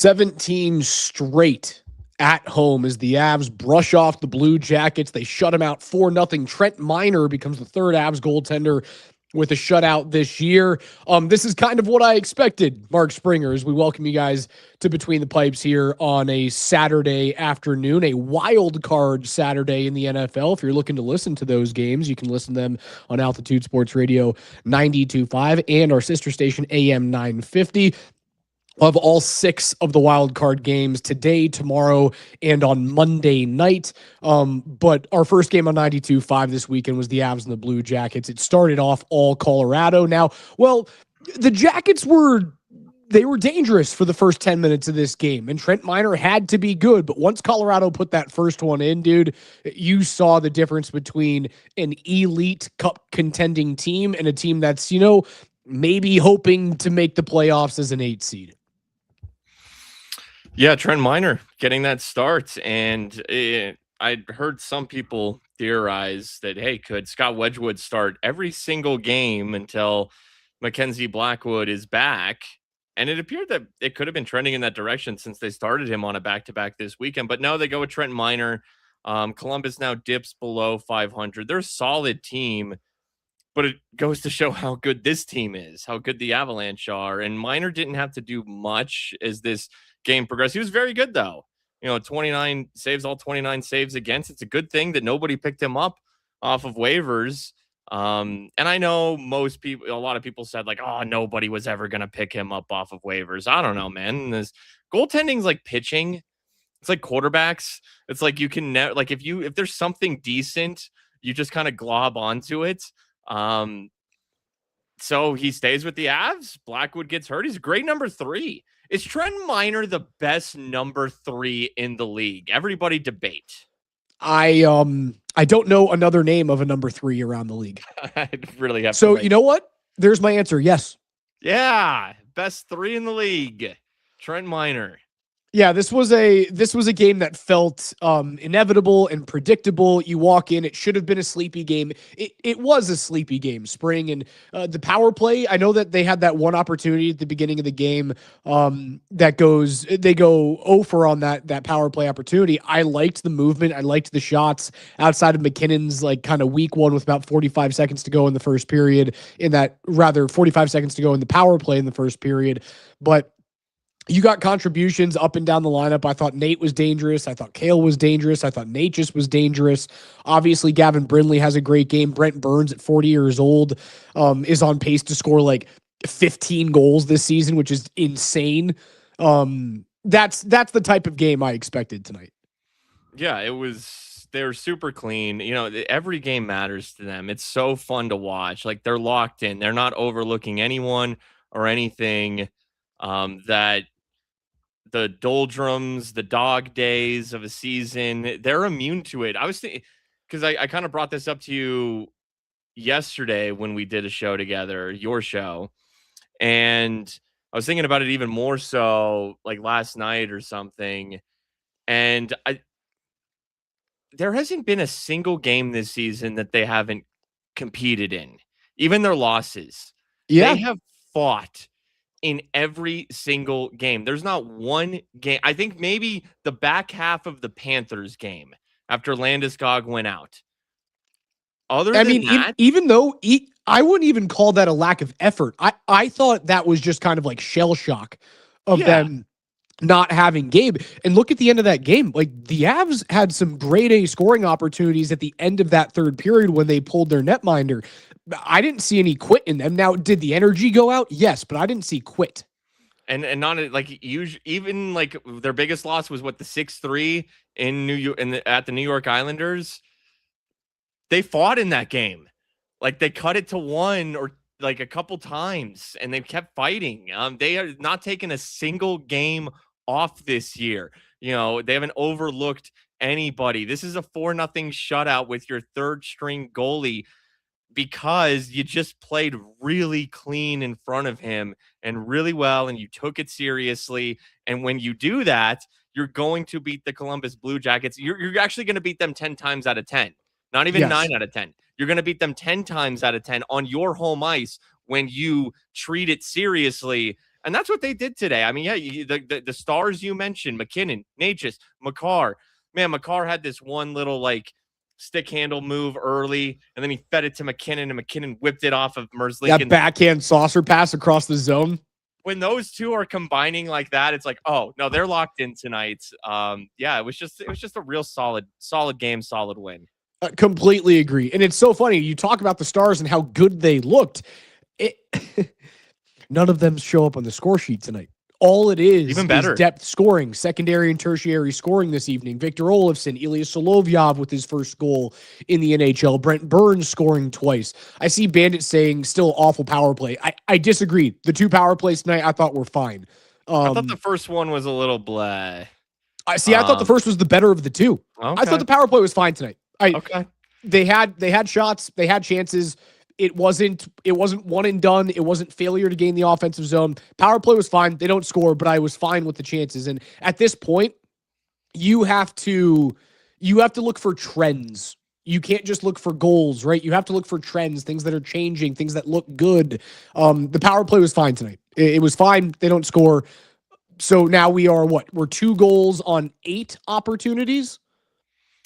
17 straight at home as the Avs brush off the Blue Jackets. They shut them out 4-0. Trent Miner becomes the third Avs goaltender with a shutout this year. This is kind of what I expected, Mark Springer, as we welcome you guys to Between the Pipes here on a Saturday afternoon, a wild card Saturday in the NFL. If you're looking to listen to those games, you can listen to them on Altitude Sports Radio 92.5 and our sister station AM 950. Of all 6 of the wild card games today, tomorrow, and on Monday night. But our first game on 92.5 this weekend was the Avs and the Blue Jackets. It started off all Colorado. Now, well, the Jackets were dangerous for the first 10 minutes of this game, and Trent Miner had to be good. But once Colorado put that first one in, dude, you saw the difference between an elite cup contending team and a team that's, maybe hoping to make the playoffs as an 8 seed. Yeah, Trent Miner getting that start. And I'd heard some people theorize that, hey, could Scott Wedgwood start every single game until Mackenzie Blackwood is back? And it appeared that it could have been trending in that direction since they started him on a back-to-back this weekend. But no, they go with Trent Miner. Columbus now dips below 500. They're a solid team, but it goes to show how good this team is, how good the Avalanche are. And Miner didn't have to do much as this game progressed. He was very good, though. 29 saves, all 29 saves against. It's a good thing that nobody picked him up off of waivers. And I know a lot of people said, like, oh, nobody was ever going to pick him up off of waivers. I don't know, man. This goaltending's like pitching. It's like quarterbacks. It's like you can never, like, if there's something decent, you just kind of glob onto it. So he stays with the Avs. Blackwood gets hurt. He's a great number 3. Is Trent Miner the best number 3 in the league? Everybody debate. I don't know another name of a number 3 around the league. I'd really have so you know what? There's my answer. Yes. Yeah. Best 3 in the league. Trent Miner. Yeah, this was a game that felt inevitable and predictable. You walk in, it should have been a sleepy game. It was a sleepy game, Spring, and the power play. I know that they had that one opportunity at the beginning of the game they go 0 on that power play opportunity. I liked the movement. I liked the shots outside of McKinnon's kind of weak one with about 45 seconds to go in the first period. 45 seconds to go in the power play in the first period, but. You got contributions up and down the lineup. I thought Nate was dangerous. I thought Cale was dangerous. I thought Nate just was dangerous. Obviously, Gavin Brindley has a great game. Brent Burns at 40 years old is on pace to score like 15 goals this season, which is insane. That's the type of game I expected tonight. Yeah, they were super clean. Every game matters to them. It's so fun to watch. Like, they're locked in. They're not overlooking anyone or anything that the doldrums, the dog days of a season, they're immune to it. I was thinking, because I kind of brought this up to you yesterday when we did a show together, your show, and I was thinking about it even more so like last night or something. And there hasn't been a single game this season that they haven't competed in, even their losses. Yeah. They have fought in every single game. There's not one game. I think maybe the back half of the Panthers game after Landeskog went out. Even though I wouldn't even call that a lack of effort. I thought that was just kind of like shell shock of them not having Gabe. And look at the end of that game. Like, the Avs had some grade A scoring opportunities at the end of that third period when they pulled their netminder. I didn't see any quit in them. Now, did the energy go out? Yes, but I didn't see quit. And not like even like their biggest loss was the 6-3 in New York at the New York Islanders. They fought in that game. Like, they cut it to 1 or like a couple times, and they kept fighting. They are not taking a single game off this year. They haven't overlooked anybody. This is a 4-0 shutout with your third string goalie, because you just played really clean in front of him and really well, and you took it seriously. And when you do that, you're going to beat the Columbus Blue Jackets. You're actually going to beat them 10 times out of 10, not even 9 out of 10. You're going to beat them 10 times out of 10 on your home ice when you treat it seriously. And that's what they did today. I mean, yeah, the stars you mentioned, McKinnon, Natchez, McCarr. Man, McCarr had this one little like stick handle move early, and then he fed it to McKinnon, and McKinnon whipped it off of That Merzlikins. backhand saucer pass across the zone. When those two are combining like that, it's like, oh no, they're locked in tonight. Yeah, it was just a real solid game, solid win. Completely agree. And it's so funny. You talk about the Stars and how good they looked. It, none of them show up on the score sheet tonight. All it is depth scoring, secondary and tertiary scoring this evening. Victor Olofsson, Ilya Solovyov with his first goal in the NHL. Brent Burns scoring twice. I see Bandit saying still awful power play. I disagree. The 2 power plays tonight I thought were fine. I thought the first one was a little blah. I thought the first was the better of the 2. Okay. I thought the power play was fine tonight. Okay. They had shots, they had chances. It wasn't one and done. It wasn't failure to gain the offensive zone. Power play was fine. They don't score, but I was fine with the chances. And at this point, you have to look for trends. You can't just look for goals, right? You have to look for trends, things that are changing, things that look good. The power play was fine tonight. It was fine. They don't score. So now we are we're 2 goals on 8 opportunities.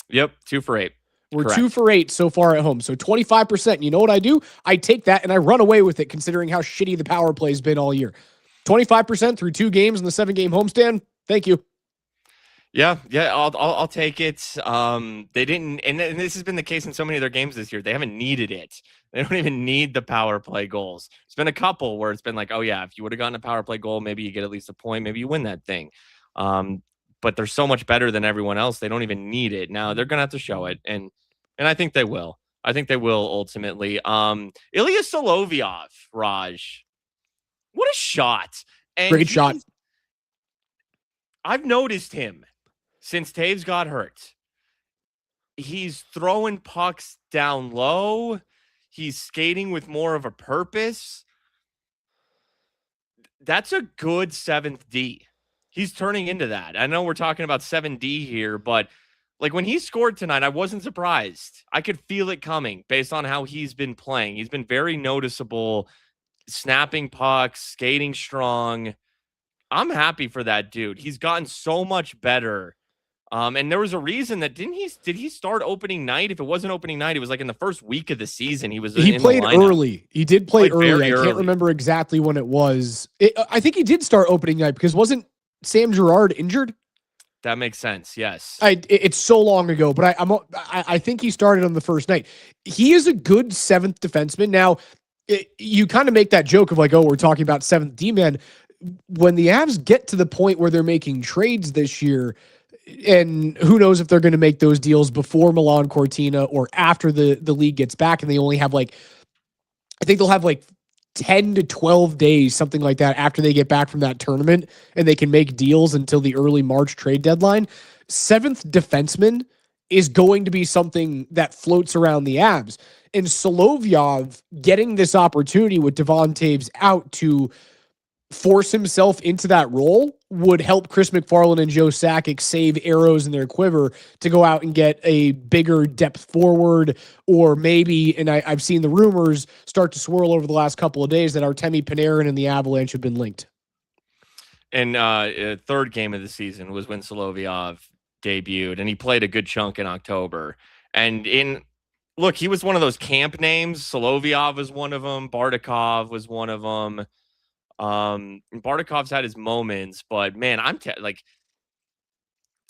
Yep, 2 for 8. We're Correct. 2 for 8 so far at home. So 25%. You know what I do? I take that and I run away with it, considering how shitty the power play has been all year. 25% through 2 games in the 7-game homestand. Thank you. Yeah, I'll take it. They didn't, and this has been the case in so many of their games this year. They haven't needed it. They don't even need the power play goals. It's been a couple where it's been like, oh yeah, if you would have gotten a power play goal, maybe you get at least a point, maybe you win that thing. But they're so much better than everyone else. They don't even need it. Now they're gonna have to show it, and I think they will. I think they will ultimately. Ilya Solovyov, Raj, what a shot! And great shot. I've noticed him since Taves got hurt. He's throwing pucks down low. He's skating with more of a purpose. That's a good 7th D. He's turning into that. I know we're talking about 7D here, but like when he scored tonight, I wasn't surprised. I could feel it coming based on how he's been playing. He's been very noticeable, snapping pucks, skating strong. I'm happy for that dude. He's gotten so much better. And there was a reason that did he start opening night? If it wasn't opening night, it was like in the first week of the season. He played early. He did play early. I can't remember exactly when it was. I think he did start opening night because wasn't Sam Girard injured? That makes sense. Yes. It's so long ago, but I think he started on the first night. He is a good 7th defenseman. Now, you kind of make that joke of like, oh, we're talking about 7th D-man. When the Avs get to the point where they're making trades this year, and who knows if they're going to make those deals before Milan Cortina or after the league gets back, and they only have I think they'll have 10 to 12 days, something like that, after they get back from that tournament, and they can make deals until the early March trade deadline. 7th defenseman is going to be something that floats around the Avs. And Solovyov getting this opportunity with Devon Taves out to force himself into that role would help Chris McFarland and Joe Sakic save arrows in their quiver to go out and get a bigger depth forward, or maybe, and I've seen the rumors start to swirl over the last couple of days that Artemi Panarin and the Avalanche have been linked. And 3rd game of the season was when Solovyov debuted, and he played a good chunk in October. And look, he was one of those camp names. Solovyov was one of them. Bardakov was one of them. Bardakov's had his moments, but man,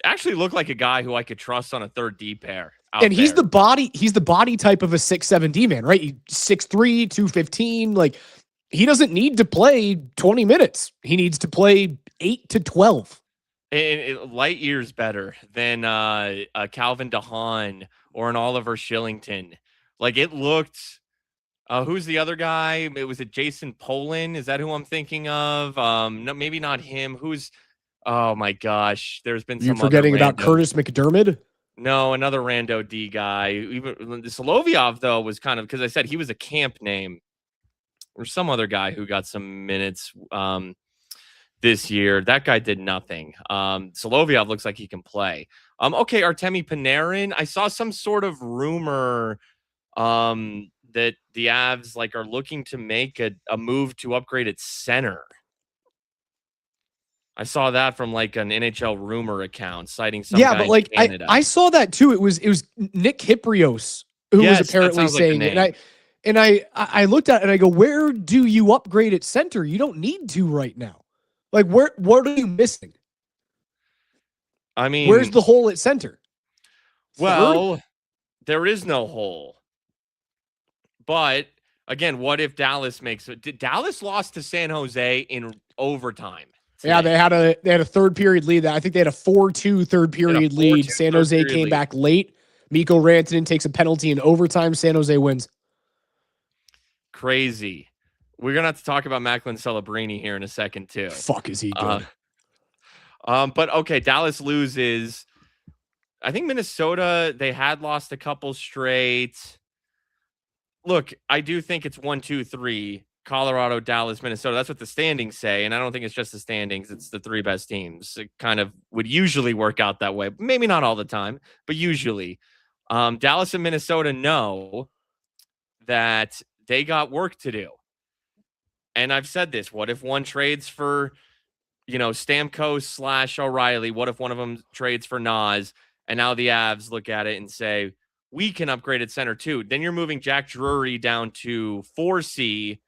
actually looked like a guy who I could trust on a 3rd D pair. And he's the body type of a 6'7" D man, right? 6'3", 215. He doesn't need to play 20 minutes. He needs to play 8 to 12. And light years better than Calvin DeHaan or an Oliver Shillington. It looked. Who's the other guy? Was it Jason Polin? Is that who I'm thinking of? No, maybe not him. Oh my gosh. There's been some. You're forgetting about Curtis McDermott? No, another rando D guy. Even Solovyov, though, was kind of, because I said he was a camp name. Or some other guy who got some minutes this year. That guy did nothing. Solovyov looks like he can play. Okay, Artemi Panarin. I saw some sort of rumor that the Avs are looking to make a move to upgrade at center. I saw that from like an NHL rumor account citing some Yeah, guy but in like Canada. I saw that too. It was Nick Kyprios who was Yes, that apparently sounds like the saying it. name. And I looked at it and I go, where do you upgrade at center? You don't need to right now. Like what are you missing? I Where's mean, the hole at center? Third? well, there is no hole. But again, what if Dallas makes it? Dallas lost to San Jose in overtime today. Yeah, they had a third period lead. I think they had a 4-2 third period lead. San Jose came back late. Mikko Rantanen takes a penalty in overtime. San Jose wins. Crazy. We're gonna have to talk about Macklin Celebrini here in a second too. Fuck, is he good? But okay, Dallas loses. I think Minnesota, they had lost a couple straight. Look, I do think it's 1, 2, 3. Colorado, Dallas, Minnesota. That's what the standings say. And I don't think it's just the standings. It's the 3 best teams. It kind of would usually work out that way. Maybe not all the time, but usually. Dallas and Minnesota know that they got work to do. And I've said this. What if one trades for, Stamkos / O'Reilly? What if one of them trades for Nas? And now the Avs look at it and say, we can upgrade at center too. Then you're moving Jack Drury down to 4C.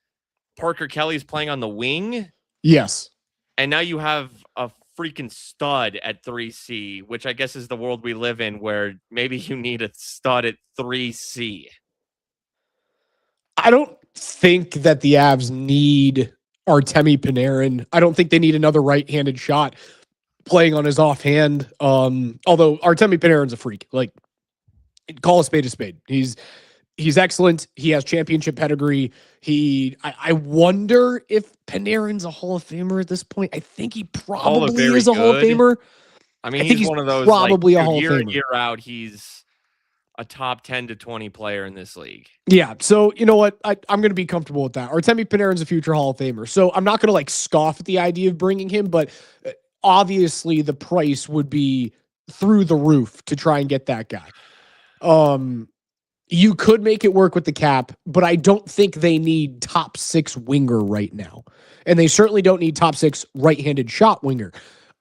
Parker Kelly's playing on the wing. Yes. And now you have a freaking stud at 3C, which I guess is the world we live in where maybe you need a stud at 3C. I don't think that the Avs need Artemi Panarin. I don't think they need another right-handed shot playing on his offhand. Although Artemi Panarin's a freak. Like, call a spade a spade. He's excellent. He has championship pedigree. I wonder if Panarin's a Hall of Famer at this point. I think he probably is a Hall of Famer. I mean, he's one of those probably a Hall of Famer. Year out, he's a top 10 to 20 player in this league. Yeah. So you know what? I'm going to be comfortable with that. Artemi Panarin's a future Hall of Famer. So I'm not going to scoff at the idea of bringing him, but obviously the price would be through the roof to try and get that guy. You could make it work with the cap, but I don't think they need top 6 winger right now. And they certainly don't need top 6 right-handed shot winger.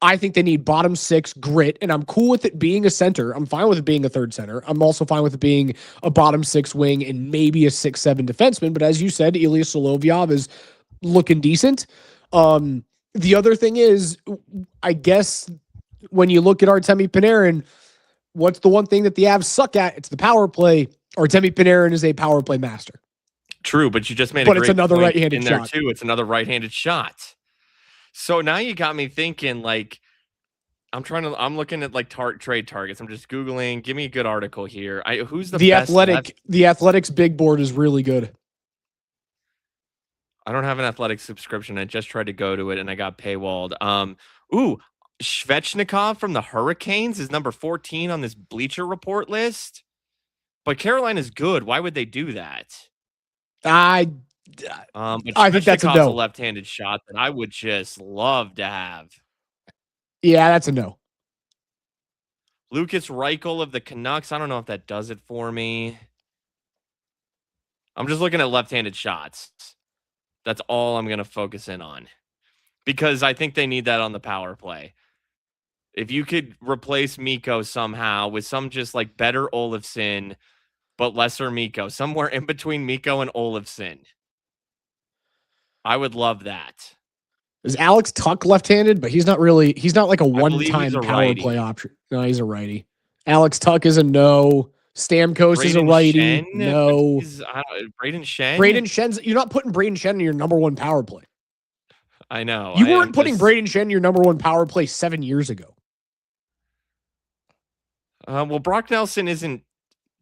I think they need bottom 6 grit, and I'm cool with it being a center. I'm fine with it being a third center. I'm also fine with it being a bottom 6 wing and maybe a 6-7 defenseman. But as you said, Ilya Solovyov is looking decent. The other thing is, I guess when you look at Artemi Panarin, what's the one thing that the Avs suck at? It's the power play. Artemi Panarin is a power play master. True, but you just made a great point right-handed in there too. It's another right-handed shot. So now you got me thinking, I'm looking at trade targets. I'm just Googling. Give me a good article here. Who's the best The Athletics big board is really good. I don't have an Athletics subscription. I just tried to go to it and I got paywalled. Svechnikov from the Hurricanes is number 14 on this Bleacher Report list. But Carolina's good. Why would they do that? I think that's a no. A left-handed shot that I would just love to have. Yeah, that's a no. Lucas Reichel of the Canucks. I don't know if that does it for me. I'm just looking at left-handed shots. That's all I'm going to focus in on. Because I think they need that on the power play. If you could replace Mikko somehow with some just better Olofsson, but lesser Mikko, somewhere in between Mikko and Olofsson, I would love that. Is Alex Tuch left-handed? But he's not like a one-time power play option. No, he's a righty. Alex Tuch is a no. Stamkos is a righty. No. Braden Shen? Braden Shen's, you're not putting Braden Shen in your number 1 power play. I know. You weren't putting Braden Shen in your number 1 power play 7 years ago. Well, Brock Nelson isn't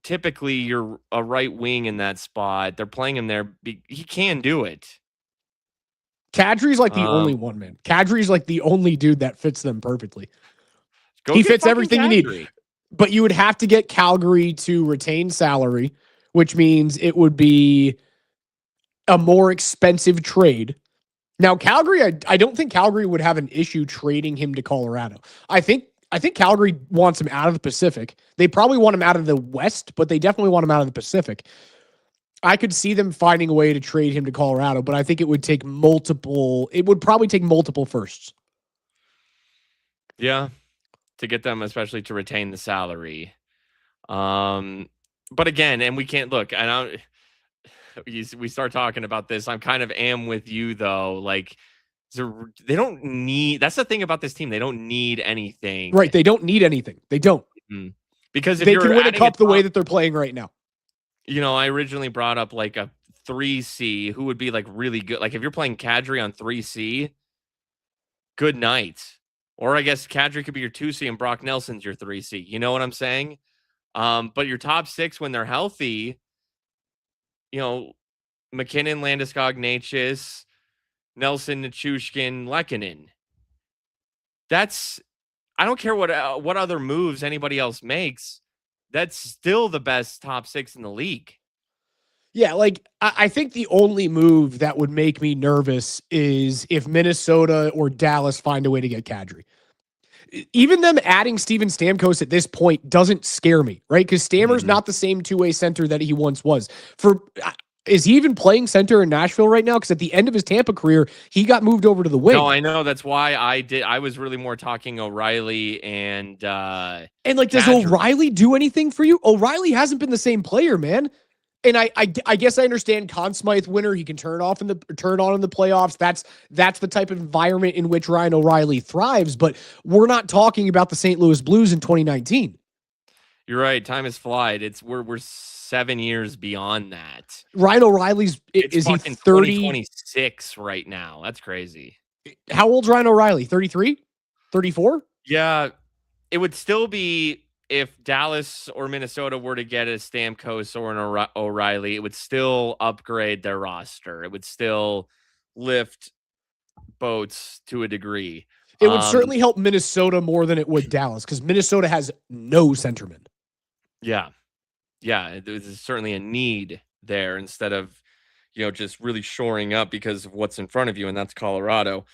typically a right wing in that spot. They're playing him there. He can do it. Kadri's the only one, man. Kadri's the only dude that fits them perfectly. He fits everything you need. But you would have to get Calgary to retain salary, which means it would be a more expensive trade. Now, Calgary, I don't think Calgary would have an issue trading him to Colorado. I think Calgary wants him out of the Pacific. They probably want him out of the West, but they definitely want him out of the Pacific. I could see them finding a way to trade him to Colorado, but I think it would probably take multiple firsts. Yeah, to get them, especially to retain the salary. But again, and we can't look. I don't. We start talking about this. I'm kind of am with you though. Like, they don't need. That's the thing about this team. They don't need anything. Right. They don't need anything. They don't. Mhm. Because if They can you're win a adding a cup the way top, that they're playing right now. I originally brought up like a 3C who would be like really good. Like if you're playing Kadri on 3C, good night. Or I guess Kadri could be your 2C and Brock Nelson's your 3C. You know what I'm saying? But your top 6 when they're healthy, McKinnon, Landeskog, Natchez, Nelson, Nichushkin, Lehkonen. That's I don't care what other moves anybody else makes. That's still the best top 6 in the league. Yeah, like I think the only move that would make me nervous is if Minnesota or Dallas find a way to get Kadri. Even them adding Steven Stamkos at this point doesn't scare me, right? Because Stammer's not the same two-way center that he once was. Is he even playing center in Nashville right now? Because at the end of his Tampa career, he got moved over to the wing. No, I know. That's why I was really more talking O'Reilly and like, does Kadri. O'Reilly do anything for you? O'Reilly hasn't been the same player, man. And I guess I understand Conn Smythe winner. He can turn on in the playoffs. That's the type of environment in which Ryan O'Reilly thrives. But we're not talking about the St. Louis Blues in 2019. You're right. Time has flied. We're 7 years beyond that. Ryan O'Reilly's is he 30? 2026 right now. That's crazy. How old's Ryan O'Reilly? 33? 34? Yeah, it would still be. If Dallas or Minnesota were to get a Stamkos or an O'Reilly, it would still upgrade their roster. It would still lift boats to a degree. It would certainly help Minnesota more than it would Dallas because Minnesota has no centerman. Yeah. There's certainly a need there instead of, just really shoring up because of what's in front of you, and that's Colorado.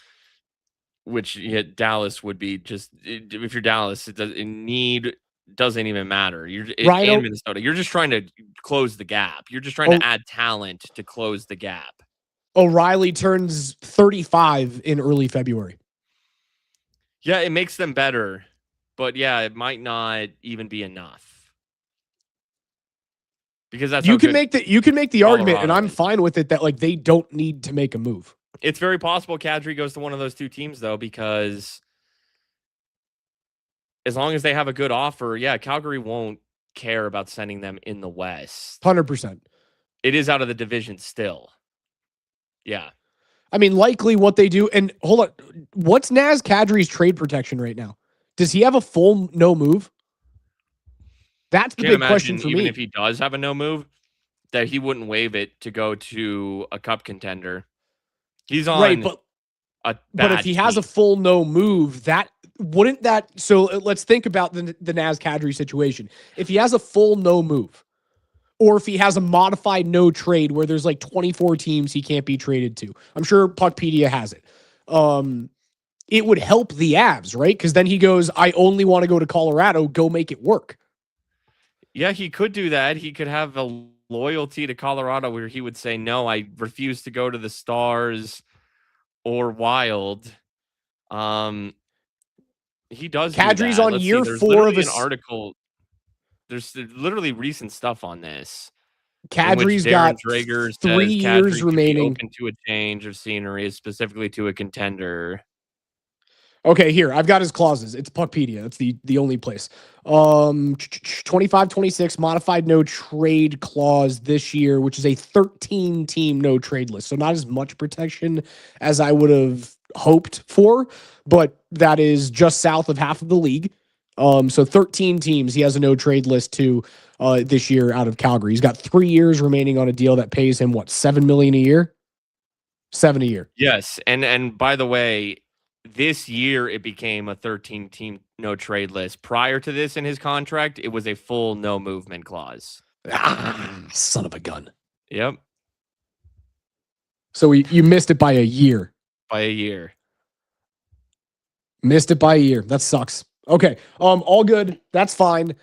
Which Dallas would be just if you're Dallas, need doesn't even matter. You're in Minnesota. You're just trying to close the gap. You're just trying to add talent to close the gap. O'Reilly turns 35 in early February. Yeah, it makes them better, but yeah, it might not even be enough. Because that's you can make the argument, and I'm fine with it, that like they don't need to make a move. It's very possible Kadri goes to one of those two teams though, because as long as they have a good offer, Calgary won't care about sending them in the West. 100%. It is out of the division still. Yeah. I mean, likely what they do, and hold on, what's Naz Kadri's trade protection right now? Does he have a full no move? That's the big question for me. Even if he does have a no move, that he wouldn't waive it to go to a cup contender. He's on right, but if he has a full no move, so let's think about the Naz Kadri situation. If he has a full no move, or if he has a modified no trade where there's like 24 teams he can't be traded to, I'm sure Puckpedia has it. It would help the Avs, right? Because then he goes, I only want to go to Colorado, go make it work. Yeah, he could do that. He could have a loyalty to Colorado where he would say, no, I refuse to go to the Stars or Wild. He does. Kadri's on year 4 of an article. There's literally recent stuff on this. Kadri's got Drager 3 years remaining. Open to a change of scenery, specifically to a contender. Okay, here, I've got his clauses. It's Puckpedia. It's the only place. 25-26 modified no trade clause this year, which is a 13-team no trade list. So not as much protection as I would have hoped for, but that is just south of half of the league. So 13 teams he has a no trade list to this year out of Calgary. He's got 3 years remaining on a deal that pays him $7 million a year? $7 a year. Yes, and by the way, this year it became a 13-team no trade list. Prior to this in his contract, it was a full no movement clause. Son of a gun. Yep. So you missed it by a year. Missed it by a year. That sucks. Okay. All good. That's fine.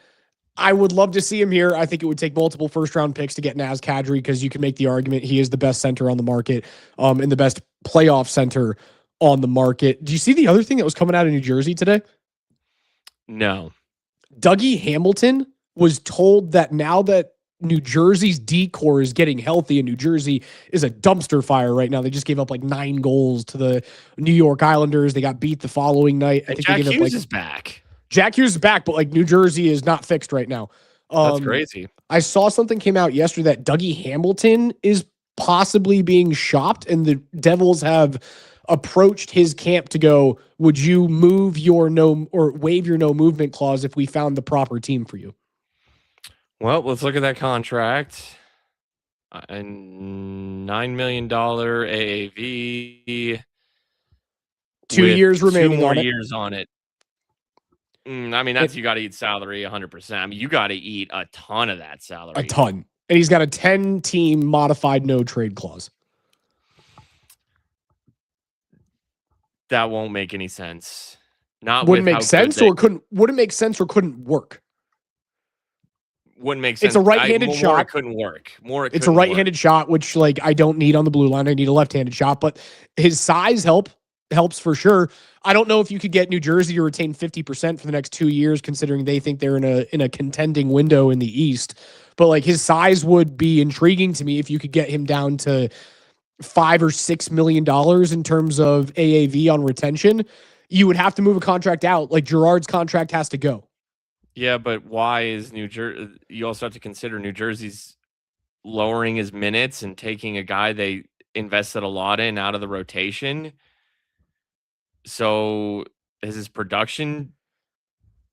I would love to see him here. I think it would take multiple first-round picks to get Naz Kadri because you can make the argument he is the best center on the market and the best playoff center on the market. Do you see the other thing that was coming out of New Jersey today? No. Dougie Hamilton was told that now that New Jersey's D-core is getting healthy, and New Jersey is a dumpster fire right now. They just gave up like 9 goals to the New York Islanders. They got beat the following night. I And think Jack they gave Hughes up like is back. Jack Hughes is back, but like New Jersey is not fixed right now. That's crazy. I saw something came out yesterday that Dougie Hamilton is possibly being shopped, and the Devils have approached his camp to go, would you move your no or waive your no movement clause if we found the proper team for you? Well, let's look at that contract. And $9 million AAV. 2 years remaining. 2 more years on it. I mean, you got to eat salary 100%. I mean, you got to eat a ton of that salary. A ton. And he's got a 10-team modified no trade clause. That won't make any sense. Wouldn't make sense or couldn't work. Wouldn't make sense. It's a right-handed shot. It couldn't work. It's a right-handed shot, which like I don't need on the blue line. I need a left-handed shot, but his size helps for sure. I don't know if you could get New Jersey to retain 50% for the next 2 years, considering they think they're in a contending window in the East. But like his size would be intriguing to me if you could get him down to $5 or $6 million in terms of AAV on retention. You would have to move a contract out. Like Girard's contract has to go. Yeah, but why is New Jersey? You also have to consider New Jersey's lowering his minutes and taking a guy they invested a lot in out of the rotation. So has his production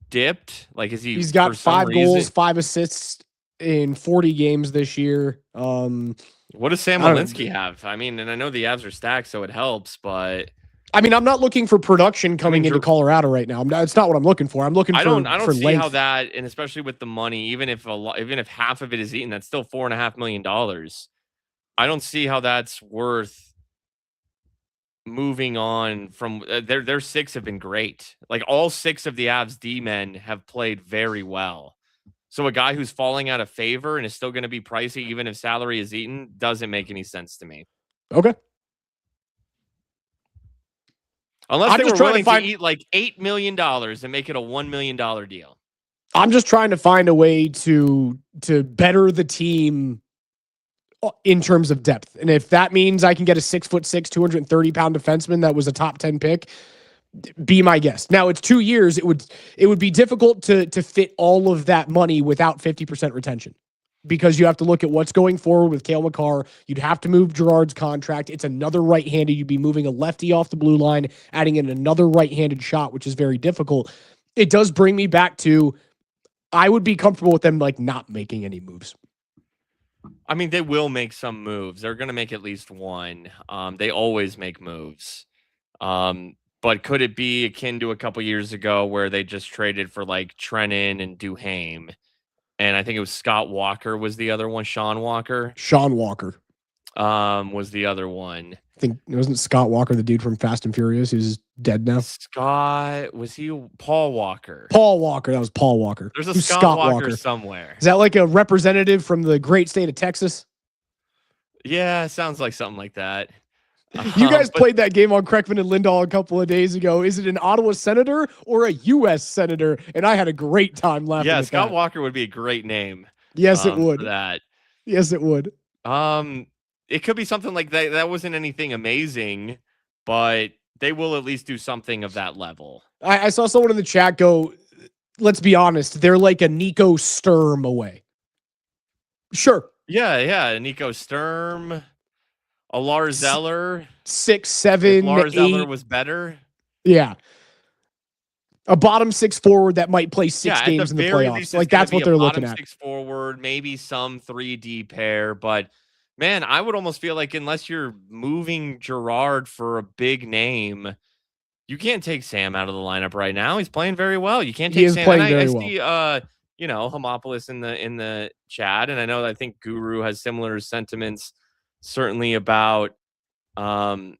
dipped? Like, he's got 5 goals, 5 assists in 40 games this year. What does Sam Malinsky have? I mean, and I know the Avs are stacked, so it helps, but I mean, I'm not looking for production coming into Colorado right now. It's not what I'm looking for. I'm looking for. I don't see how that, and especially with the money, even if half of it is eaten, that's still $4.5 million. I don't see how that's worth moving on from. Their 6 have been great. Like all 6 of the Avs D men have played very well. So a guy who's falling out of favor and is still going to be pricey, even if salary is eaten, doesn't make any sense to me. Okay. Unless they were willing to eat like $8 million and make it a $1 million deal. I'm just trying to find a way to better the team in terms of depth. And if that means I can get a 6'6", 230-pound defenseman that was a top 10 pick, be my guest. Now it's 2 years. It would be difficult to fit all of that money without 50% retention, because you have to look at what's going forward with Cale Makar. You'd have to move Girard's contract. It's another right-handed. You'd be moving a lefty off the blue line, adding in another right-handed shot, which is very difficult. It does bring me back to, I would be comfortable with them like not making any moves. I mean, they will make some moves. They're going to make at least one. They always make moves. But could it be akin to a couple years ago where they just traded for like Trennan and Duhaime? And I think it was Scott Walker was the other one. Sean Walker was the other one. I think it wasn't Scott Walker, the dude from Fast and Furious, who's dead now. Paul Walker? Paul Walker. That was Paul Walker. There's a Scott Walker somewhere. Is that like a representative from the great state of Texas? Yeah, it sounds like something like that. You guys played that game on Kreckman and Lindahl a couple of days ago. Is it an Ottawa Senator or a U.S. Senator? And I had a great time laughing. Yeah, Scott Walker would be a great name. Yes, it would. For that. Yes, it would. It could be something like that. That wasn't anything amazing, but they will at least do something of that level. I saw someone in the chat go, let's be honest, they're like a Nico Sturm away. Sure. Yeah. Nico Sturm. A Lars Zeller. 6'7", Lars 8. Zeller was better. Yeah. A bottom 6 forward that might play 6 games in the playoffs. Like that's what they're looking at. 6 forward, maybe some 3D pair, but man, I would almost feel like unless you're moving Girard for a big name, you can't take Sam out of the lineup right now. He's playing very well. You can't take Sam. Playing very well. See, Homopoulos in the chat, and I think Guru has similar sentiments. Certainly about that's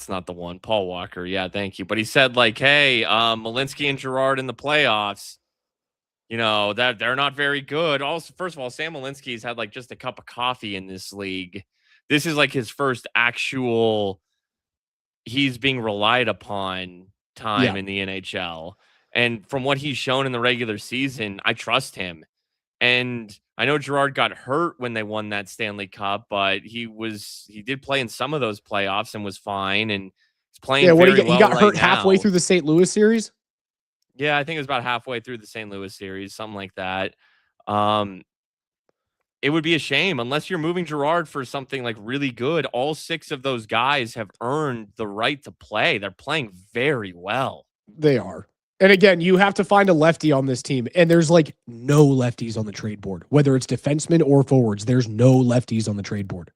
not the one. Paul Walker. Yeah, thank you. But he said like, hey, Malinsky and Girard in the playoffs, that they're not very good. Also, first of all, Sam Malinsky's had like just a cup of coffee in this league. This is like his first actual he's being relied upon time in the NHL. And from what he's shown in the regular season, I trust him. And I know Gerard got hurt when they won that Stanley Cup, but he did play in some of those playoffs and was fine, and he's Yeah, playing what very he well got right hurt halfway now. through the St. Louis series? Yeah, I think it was about halfway through the St. Louis series, something like that. Um, it would be a shame unless you're moving Gerard for something like really good. All 6 of those guys have earned the right to play. They're playing very well. They are. And again, you have to find a lefty on this team. And there's like no lefties on the trade board, whether it's defensemen or forwards. There's no lefties on the trade board.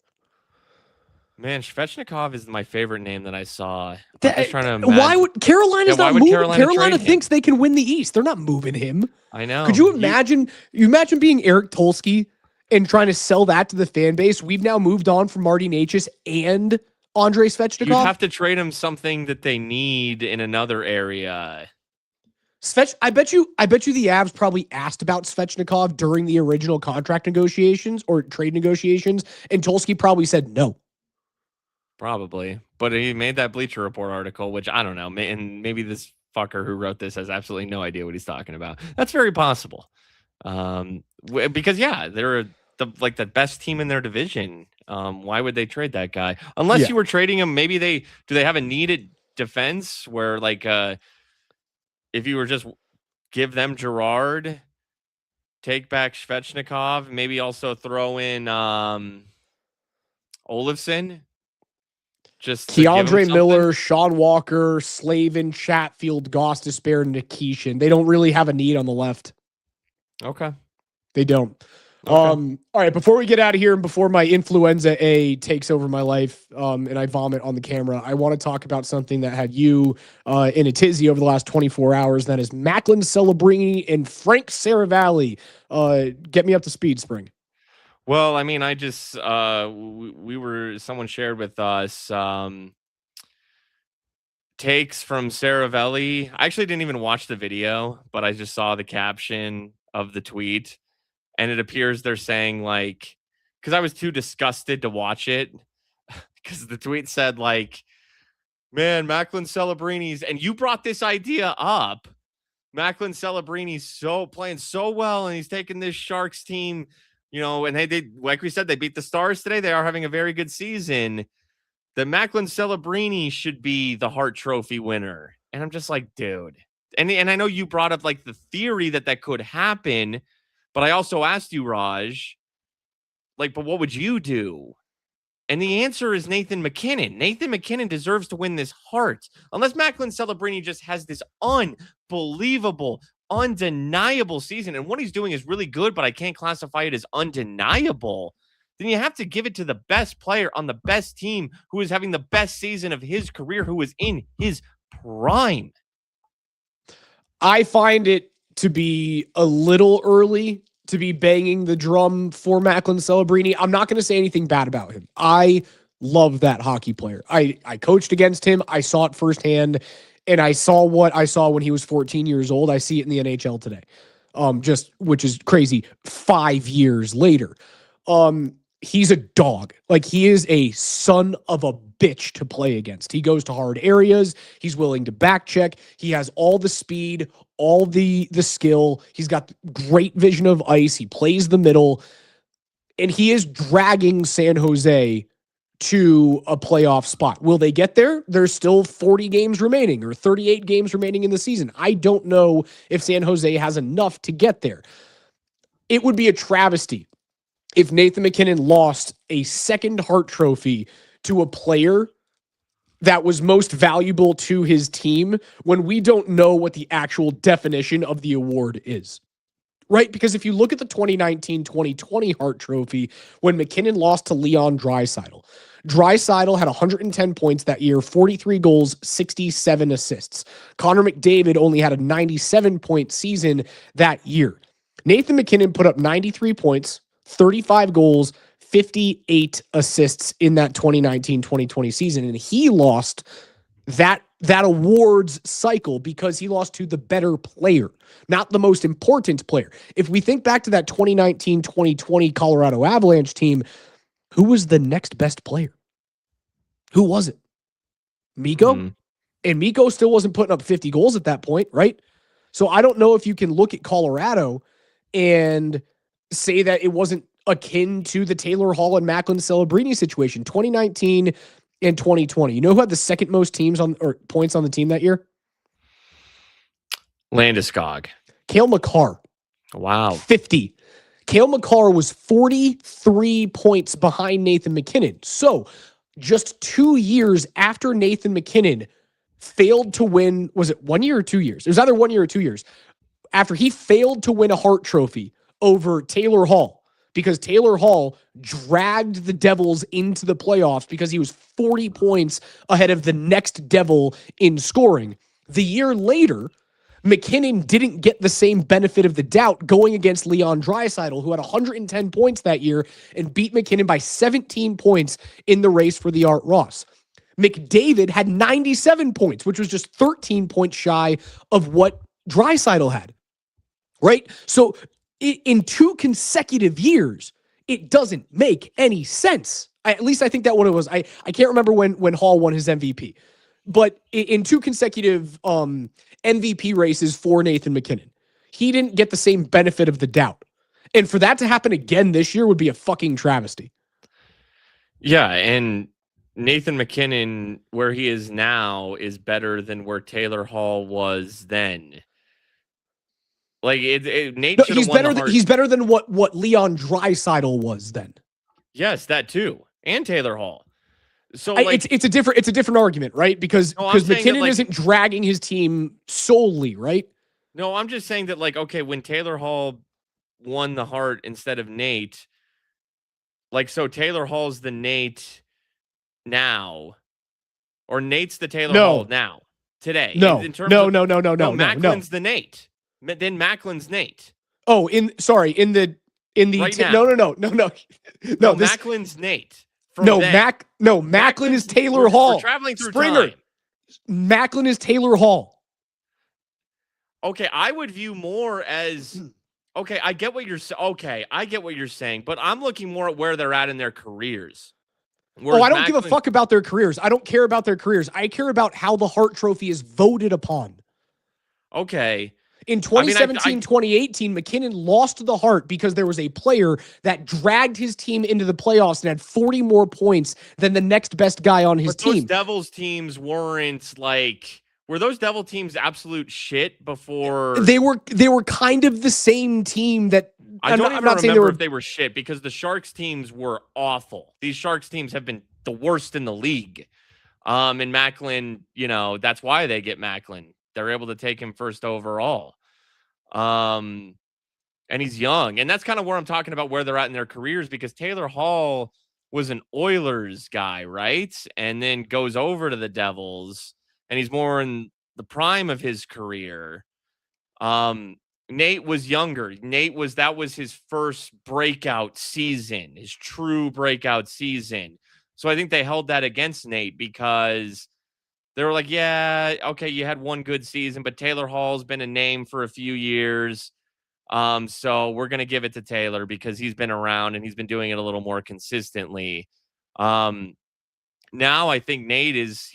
Man, Svechnikov is my favorite name that I saw. I'm just trying to imagine. Why would Carolina's not moving? Carolina trade thinks they can win the East. They're not moving him. I know. Could you imagine? You imagine being Eric Tulsky and trying to sell that to the fan base? We've now moved on from Marty Necas and Andrei Svechnikov. You'd have to trade him something that they need in another area. I bet you the Avs probably asked about Svechnikov during the original contract negotiations or trade negotiations, and Tulsky probably said no. Probably. But he made that Bleacher Report article, which I don't know. And maybe this fucker who wrote this has absolutely no idea what he's talking about. That's very possible. Because, yeah, they're the best team in their division. Why would they trade that guy? Unless you were trading him, maybe do they have a needed defense where, like, if you were just give them Gerard, take back Svechnikov, maybe also throw in Olofsson? Just Keandre Miller, Sean Walker, Slavin, Chatfield, Gostisbehere, and Nikishin. They don't really have a need on the left. Okay. They don't. Okay. All right, before we get out of here and before my influenza A takes over my life and I vomit on the camera, I want to talk about something that had you in a tizzy over the last 24 hours. That is Macklin Celebrini and Frank Saravalli. Get me up to speed, Spring. Well, I mean, I just someone shared with us takes from Saravalli. I actually didn't even watch the video, but I just saw the caption of the tweet, and it appears they're saying, like, because I was too disgusted to watch it, because the tweet said, like, man, Macklin Celebrini's, and you brought this idea up. Macklin Celebrini's playing so well, and he's taking this Sharks team. You know, and they like we said, they beat the Stars today. They are having a very good season. The Macklin Celebrini should be the Hart Trophy winner. And I'm just like, dude. And I know you brought up like the theory that could happen, but I also asked you, Raj, like, but what would you do? And the answer is Nathan MacKinnon. Nathan MacKinnon deserves to win this Hart. Unless Macklin Celebrini just has this unbelievable, undeniable season, and what he's doing is really good, but I can't classify it as undeniable, then you have to give it to the best player on the best team who is having the best season of his career, who is in his prime. I find it to be a little early to be banging the drum for Macklin Celebrini. I'm not going to say anything bad about him. I love that hockey player. I coached against him. I saw it firsthand. And I saw what I saw when he was 14 years old. I see it in the NHL today. Which is crazy. 5 years later. He's a dog. Like, he is a son of a bitch to play against. He goes to hard areas. He's willing to back check. He has all the speed, all the skill. He's got great vision of ice. He plays the middle. And he is dragging San Jose to a playoff spot. Will they get there? There's still 40 games remaining or 38 games remaining in the season. I don't know if San Jose has enough to get there. It would be a travesty if Nathan MacKinnon lost a second Hart Trophy to a player that was most valuable to his team when we don't know what the actual definition of the award is. Right? Because if you look at the 2019-2020 Hart Trophy, when MacKinnon lost to Leon Draisaitl had 110 points that year, 43 goals, 67 assists. Connor McDavid only had a 97-point season that year. Nathan MacKinnon put up 93 points, 35 goals, 58 assists in that 2019-2020 season, and he lost that awards cycle because he lost to the better player, not the most important player. If we think back to that 2019-2020 Colorado Avalanche team, who was the next best player? Who was it? Mikko? Mm-hmm. And Mikko still wasn't putting up 50 goals at that point, right? So I don't know if you can look at Colorado and say that it wasn't akin to the Taylor Hall and Macklin Celebrini situation, 2019 and 2020. You know who had the second most teams on or points on the team that year? Landeskog. Cale Makar. Wow. 50. Cale Makar was 43 points behind Nathan MacKinnon. So just 2 years after Nathan MacKinnon failed to win, was it 1 year or 2 years? It was either 1 year or 2 years. After he failed to win a Hart Trophy over Taylor Hall, because Taylor Hall dragged the Devils into the playoffs because he was 40 points ahead of the next Devil in scoring. The year later, MacKinnon didn't get the same benefit of the doubt going against Leon Draisaitl, who had 110 points that year and beat MacKinnon by 17 points in the race for the Art Ross. McDavid had 97 points, which was just 13 points shy of what Draisaitl had. Right? So in 2 consecutive years, it doesn't make any sense. At least I think that what it was. I can't remember when Hall won his MVP. But in 2 consecutive MVP races for Nathan MacKinnon, he didn't get the same benefit of the doubt. And for that to happen again this year would be a fucking travesty. Yeah, and Nathan MacKinnon, where he is now, is better than where Taylor Hall was then. Like Nate, he's better. He's better than what Leon Draisaitl was then. Yes, that too, and Taylor Hall. So it's a different argument, right? Because MacKinnon isn't dragging his team solely, right? No, I'm just saying that okay, when Taylor Hall won the Hart instead of Nate, so Taylor Hall's the Nate now, or Nate's the Taylor Hall now today. No, no. Macklin's the Nate. Then Macklin's Nate. Oh, in the right now. No. Macklin's Nate. Macklin is Taylor Hall. We're traveling through Springer. time. Macklin is Taylor Hall. Okay, I would view more as okay. I get what you're saying, but I'm looking more at where they're at in their careers. I don't give a fuck about their careers. I don't care about their careers. I care about how the Hart Trophy is voted upon. Okay. In 2017, 2018, MacKinnon lost the Hart because there was a player that dragged his team into the playoffs and had 40 more points than the next best guy on his team. Those Devils teams weren't were those Devil teams absolute shit before? They were kind of the same team that I'm not remember if they were shit because the Sharks teams were awful. These Sharks teams have been the worst in the league. And Macklin, that's why they get Macklin. They're able to take him first overall. And he's young. And that's kind of where I'm talking about where they're at in their careers because Taylor Hall was an Oilers guy, right? And then goes over to the Devils and he's more in the prime of his career. Nate was younger. That was his first breakout season, his true breakout season. So I think they held that against Nate because they were like, yeah, okay, you had one good season, but Taylor Hall's been a name for a few years. So we're going to give it to Taylor because he's been around and he's been doing it a little more consistently. Now I think Nate is,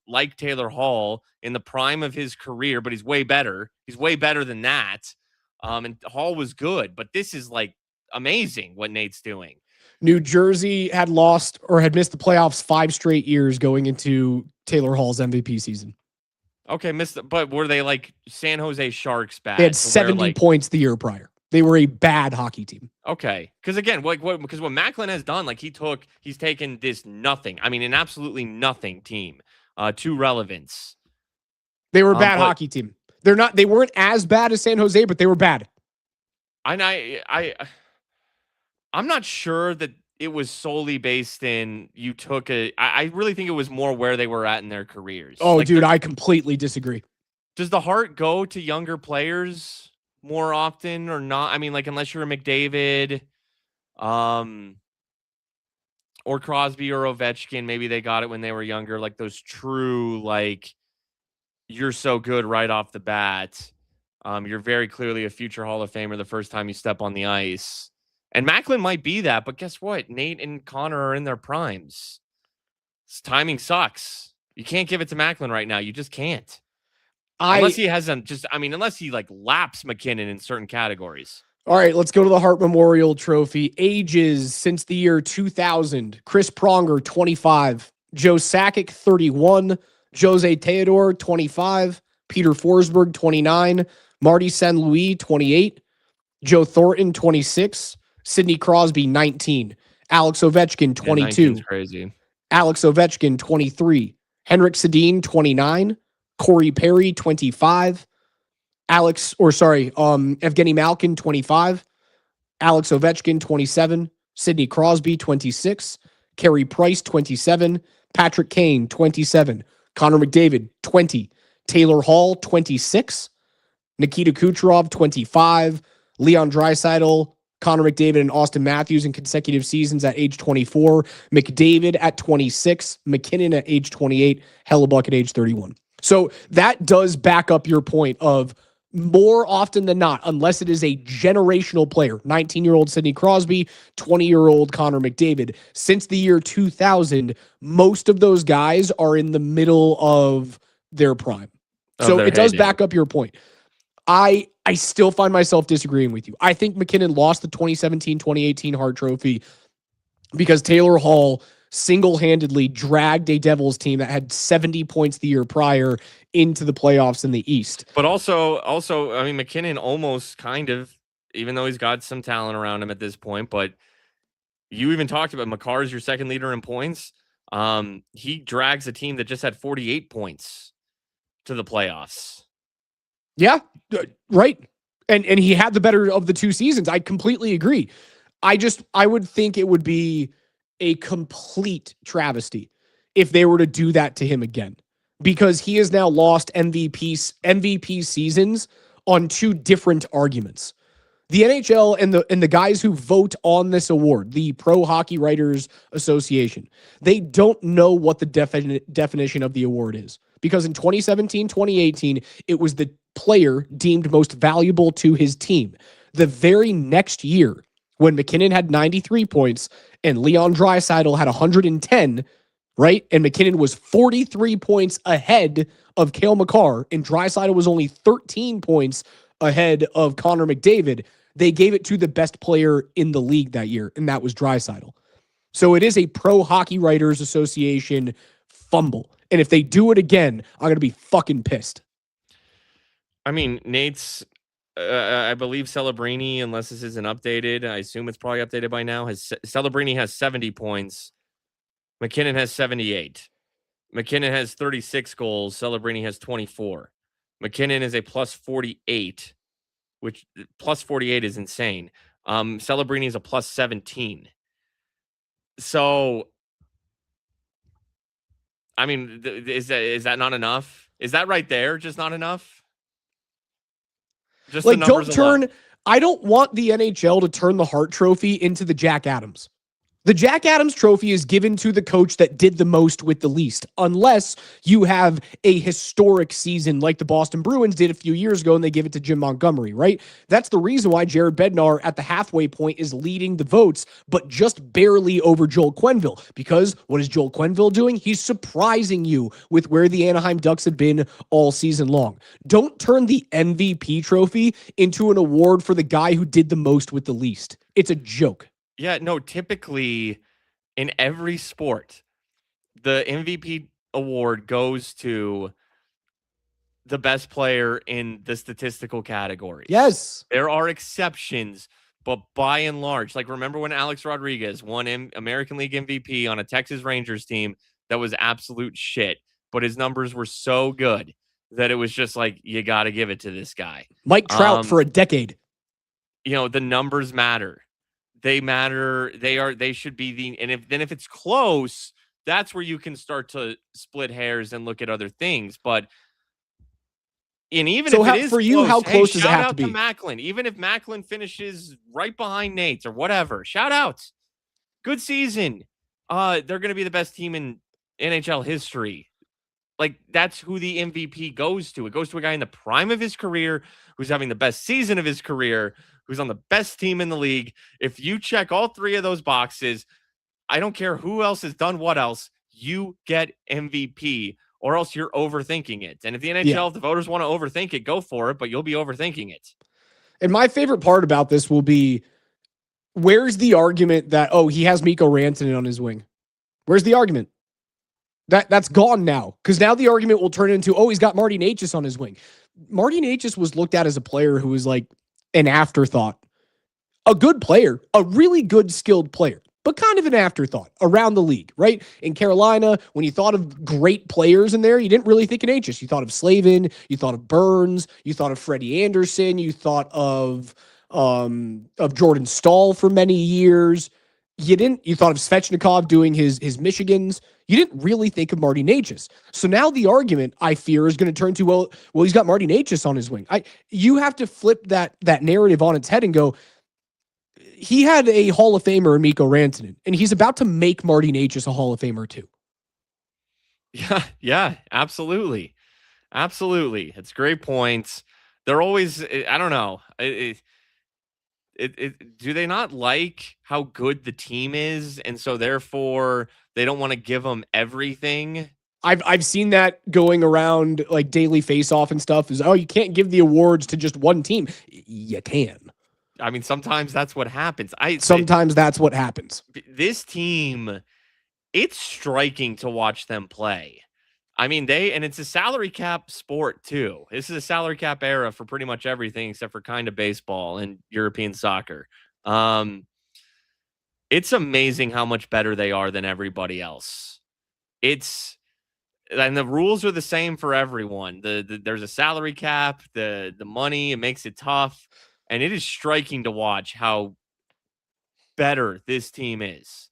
like Taylor Hall in the prime of his career, but he's way better. He's way better than that. And Hall was good, but this is amazing what Nate's doing. New Jersey had lost or had missed the playoffs 5 straight years going into Taylor Hall's MVP season. Okay, but were they like San Jose Sharks bad? They had 70 points the year prior. They were a bad hockey team. Okay, because again, because what Macklin has done, he's taken this an absolutely nothing team to relevance. They were a bad hockey team. They weren't as bad as San Jose, but they were bad. I'm not sure that it was solely based in I really think it was more where they were at in their careers. Oh, dude, I completely disagree. Does the Hart go to younger players more often or not? Unless you're a McDavid, or Crosby or Ovechkin, maybe they got it when they were younger. Those true, you're so good right off the bat. You're very clearly a future Hall of Famer the first time you step on the ice. And Macklin might be that, but guess what? Nate and Connor are in their primes. Timing sucks. You can't give it to Macklin right now. You just can't. Unless I he hasn't unless he like laps McKinnon in certain categories. All right, let's go to the Hart Memorial Trophy. Ages since the year 2000. Chris Pronger, 25. Joe Sakic, 31. Jose Teodoro, 25. Peter Forsberg, 29. Marty St. Louis, 28. Joe Thornton, 26. Sidney Crosby, 19. Alex Ovechkin, Yeah, 19's 22. crazy. Alex Ovechkin, 23. Henrik Sedin, 29. Corey Perry, 25. Evgeny Malkin, 25. Alex Ovechkin, 27. Sidney Crosby, 26. Carey Price, 27. Patrick Kane, 27. Connor McDavid, 20. Taylor Hall, 26. Nikita Kucherov, 25. Leon Draisaitl, Connor McDavid, and Austin Matthews in consecutive seasons at age 24. McDavid at 26. McKinnon at age 28. Hellebuck at age 31. So that does back up your point of more often than not, unless it is a generational player, 19-year-old Sidney Crosby, 20-year-old Connor McDavid, since the year 2000, most of those guys are in the middle of their prime. So it does back up your point. I still find myself disagreeing with you. I think McKinnon lost the 2017-2018 Hart Trophy because Taylor Hall single-handedly dragged a Devils team that had 70 points the year prior into the playoffs in the East. But also, I mean, McKinnon almost kind of, even though he's got some talent around him at this point, but you even talked about Makar's your second leader in points. He drags a team that just had 48 points to the playoffs. Yeah, right. And he had the better of the two seasons. I completely agree. I would think it would be a complete travesty if they were to do that to him again, because he has now lost MVP seasons on two different arguments. The NHL and the guys who vote on this award, the Pro Hockey Writers Association, they don't know what the definition of the award is, because in 2017, 2018, it was the player deemed most valuable to his team. The very next year, when McKinnon had 93 points and Leon Draisaitl had 110, right? And McKinnon was 43 points ahead of Cale Makar, and Draisaitl was only 13 points ahead of Connor McDavid. They gave it to the best player in the league that year, and that was Draisaitl. So it is a Pro Hockey Writers Association fumble. And if they do it again, I'm going to be fucking pissed. I mean, Nate's, I believe Celebrini, unless this isn't updated, I assume it's probably updated by now, Celebrini has 70 points. McKinnon has 78. McKinnon has 36 goals. Celebrini has 24. McKinnon is a plus 48, which plus 48 is insane. Celebrini is a plus 17. So, I mean, is that not enough? Is that right there just not enough? Just like, don't turn. I don't want the NHL to turn the Hart Trophy into the Jack Adams. The Jack Adams Trophy is given to the coach that did the most with the least, unless you have a historic season like the Boston Bruins did a few years ago and they give it to Jim Montgomery, right? That's the reason why Jared Bednar at the halfway point is leading the votes, but just barely over Joel Quenneville. Because what is Joel Quenneville doing? He's surprising you with where the Anaheim Ducks have been all season long. Don't turn the MVP trophy into an award for the guy who did the most with the least. It's a joke. Yeah, no, typically in every sport, the MVP award goes to the best player in the statistical categories. Yes. There are exceptions, but by and large, like remember when Alex Rodriguez won American League MVP on a Texas Rangers team that was absolute shit, but his numbers were so good that it was just like, you got to give it to this guy. Mike Trout for a decade. You know, the numbers matter. They matter. They should be and if it's close, that's where you can start to split hairs and look at other things. But even if it is for you, how close does it have to be? Shout out to Macklin. Even if Macklin finishes right behind Nate's or whatever, shout out. Good season. They're going to be the best team in NHL history. Like, that's who the MVP goes to. It goes to a guy in the prime of his career who's having the best season of his career, who's on the best team in the league. If you check all three of those boxes, I don't care who else has done what else, you get MVP or else you're overthinking it. And if the Yeah. NHL, if the voters want to overthink it, go for it, but you'll be overthinking it. And my favorite part about this will be, where's the argument that, oh, he has Mikko Rantanen on his wing? Where's the argument? That's gone now, because now the argument will turn into, oh, he's got Marty Necas on his wing. Marty Necas was looked at as a player who was like an afterthought. A good player, a really good skilled player, but kind of an afterthought around the league, right? In Carolina, when you thought of great players in there, you didn't really think of Necas. You thought of Slavin, you thought of Burns, you thought of Freddie Anderson, you thought of Jordan Stahl for many years. You thought of Svechnikov doing his Michigans. You didn't really think of Marty Necas. So now the argument, I fear, is going to turn to, well, he's got Marty Necas on his wing. You have to flip that narrative on its head and go, he had a Hall of Famer in Mikko Rantanen, and he's about to make Marty Necas a Hall of Famer too. Yeah, absolutely. Absolutely. It's great points. They're always, I don't know. Do they not like how good the team is, and so therefore they don't want to give them everything? I've seen that going around like daily face-off and stuff. Is, oh, you can't give the awards to just one team. You can. I mean, sometimes that's what happens. Sometimes that's what happens. This team, it's striking to watch them play. I mean, and it's a salary cap sport too. This is a salary cap era for pretty much everything except for kind of baseball and European soccer. It's amazing how much better they are than everybody else. And the rules are the same for everyone. There's a salary cap, the money, it makes it tough. And it is striking to watch how better this team is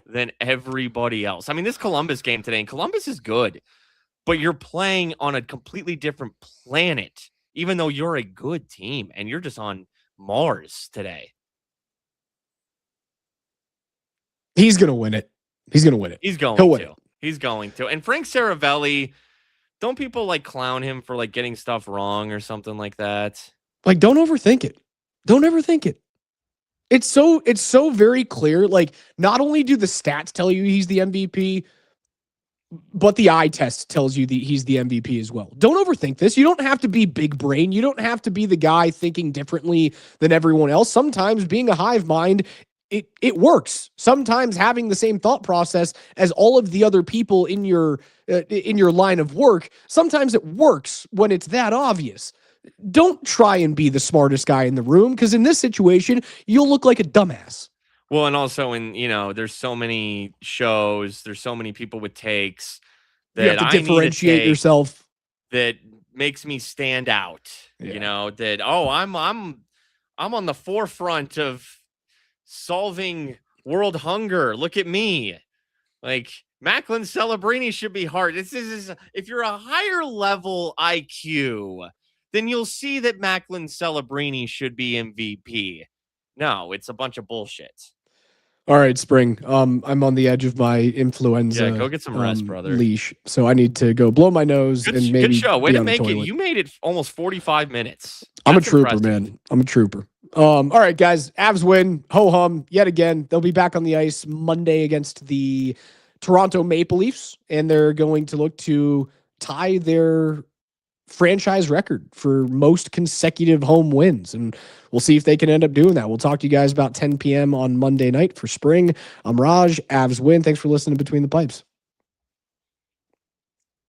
than everybody else. I mean, this Columbus game today, and Columbus is good, but you're playing on a completely different planet, even though you're a good team, and you're just on Mars today. He's going to win it. He's going to win it. He's going to. And Frank Saravelli, don't people like clown him for like getting stuff wrong or something like that? Like, don't overthink it. Don't overthink it. It's so very clear. Like, not only do the stats tell you he's the MVP, but the eye test tells you that he's the MVP as well. Don't overthink this. You don't have to be big brain. You don't have to be the guy thinking differently than everyone else. Sometimes being a hive mind, it works. Sometimes having the same thought process as all of the other people in your line of work, sometimes it works when it's that obvious. Don't try and be the smartest guy in the room, because in this situation, you'll look like a dumbass. Well, and also there's so many shows, there's so many people with takes that you have to differentiate yourself. That makes me stand out. Yeah. That I'm on the forefront of solving world hunger. Look at me. Like, Macklin Celebrini should be hard. This is if you're a higher level IQ, then you'll see that Macklin Celebrini should be MVP. No, it's a bunch of bullshit. All right, Spring. I'm on the edge of my influenza. Yeah, go get some rest, brother. Leash. So I need to go blow my nose and maybe. Good show. Way to make it. You made it almost 45 minutes. I'm a trooper, man. I'm a trooper. All right, guys. Avs win. Ho hum yet again. They'll be back on the ice Monday against the Toronto Maple Leafs, and they're going to look to tie their franchise record for most consecutive home wins. And we'll see if they can end up doing that. We'll talk to you guys about 10 p.m. on Monday night for Spring. I'm Raj. Avs win. Thanks for listening to Between the Pipes.